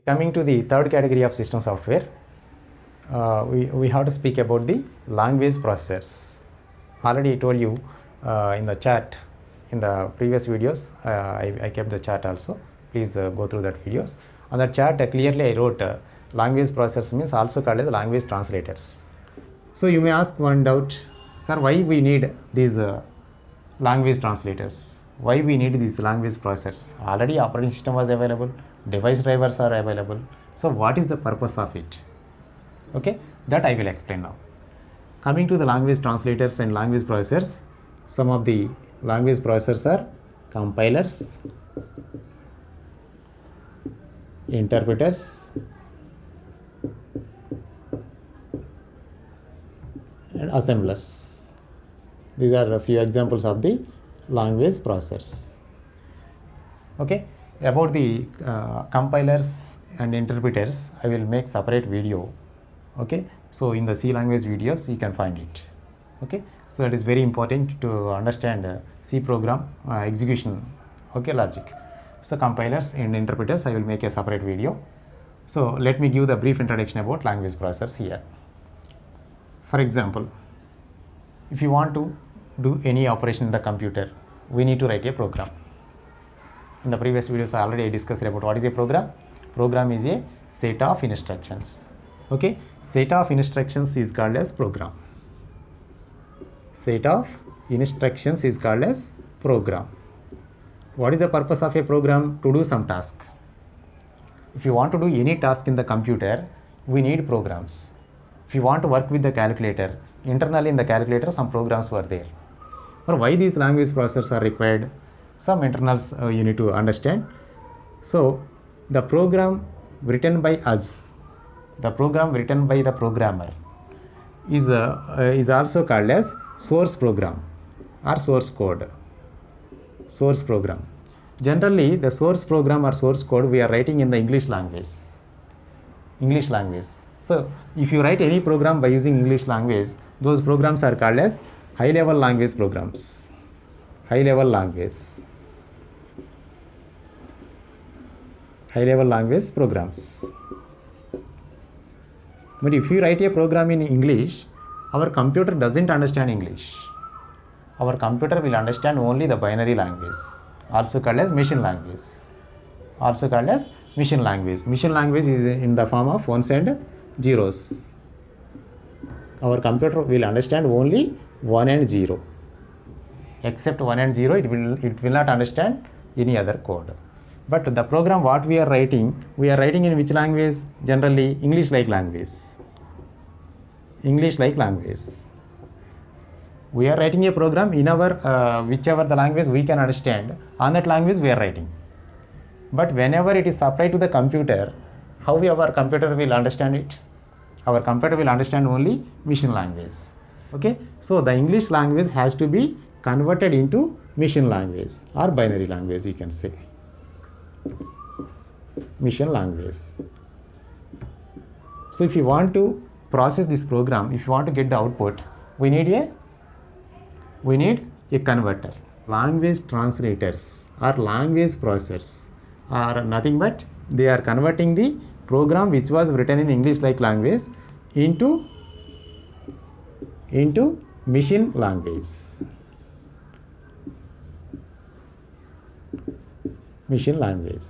Coming to the third category of system software, we have to speak about the language processors. Already I told you in the chat, in the previous videos, I kept the chat also. Please go through that videos. On that chat, clearly I wrote language processors means also called as language translators. So you may ask one doubt, sir, why we need these language translators? Why we need these language processors? Already operating system was available, device drivers are available. So what is the purpose of it? Okay, that I will explain now. Coming to the language translators and language processors, some of the language processors are compilers, interpreters, and assemblers. These are a few examples of the language processors. Okay, about the compilers and interpreters, I will make separate video. Okay, so in the C language videos you can find it. Okay, so it is very important to understand C program execution, okay, logic. So compilers and interpreters, I will make a separate video. So let me give the brief introduction about language processors here. For example, if you want to do any operation in the computer, we need to write a program. In the previous videos, I already discussed about what is a program. Program is a set of instructions. Okay, set of instructions is called as program. Set of instructions is called as program. What is the purpose of a program? To do some task. If you want to do any task in the computer, we need programs. If you want to work with the calculator, internally in the calculator some programs were there. But why these language processors are required? Some internals you need to understand. So the program written by us, the program written by the programmer is also called as source program or source code. Source program. Generally, the source program or source code we are writing in the English language. English language. So if you write any program by using English language, those programs are called as high-level language programs. High-level language. High-level language programs. But if you write a program in English, our computer doesn't understand English. Our computer will understand only the binary language, also called as machine language. Also called as machine language. Machine language is in the form of ones and zeros. Our computer will understand only 1 and 0. Except 1 and 0, it will not understand any other code. But the program what we are writing in which language? Generally English-like language. English-like language. We are writing a program in our whichever the language we can understand, on that language we are writing. But whenever it is supplied to the computer, how our computer will understand it? Our computer will understand only machine language. Okay, so the English language has to be converted into machine language or binary language, you can say. Machine language. So if you want to process this program, if you want to get the output, we need a converter. Language translators or language processors are nothing but they are converting the program which was written in English-like language into machine language. Machine language.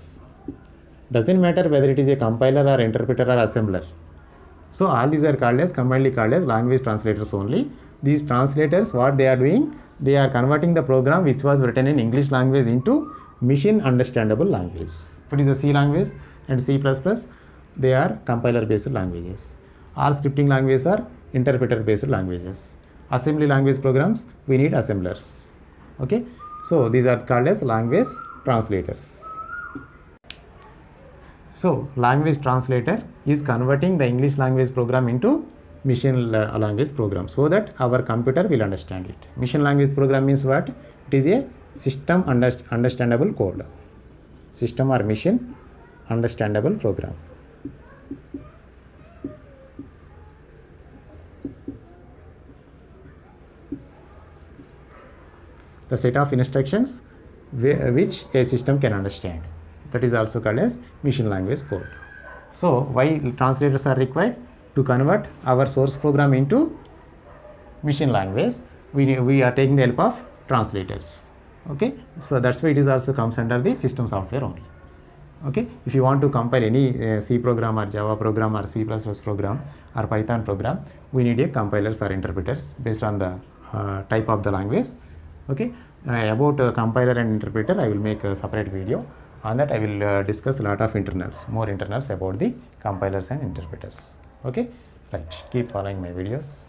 Doesn't matter whether it is a compiler or interpreter or assembler. So all these are commonly called as language translators only. These translators, what they are doing? They are converting the program which was written in English language into machine understandable language. What is the C language and C++? They are compiler based languages. All scripting languages are interpreter based languages. Assembly language programs, we need assemblers. Okay, so these are called as language translators. So language translator is converting the English language program into machine language program so that our computer will understand it. Machine language program means what? It is a system understandable code. System or machine understandable program. The set of instructions which a system can understand. That is also called as machine language code. So why translators are required? To convert our source program into machine language, we are taking the help of translators. Okay, so that's why it is also comes under the system software only. Okay, if you want to compile any C program or Java program or C++ program or Python program, we need a compilers or interpreters based on the type of the language. Okay, about compiler and interpreter, I will make a separate video. On that I will discuss a lot of more internals about the compilers and interpreters. Okay, right, keep following my videos.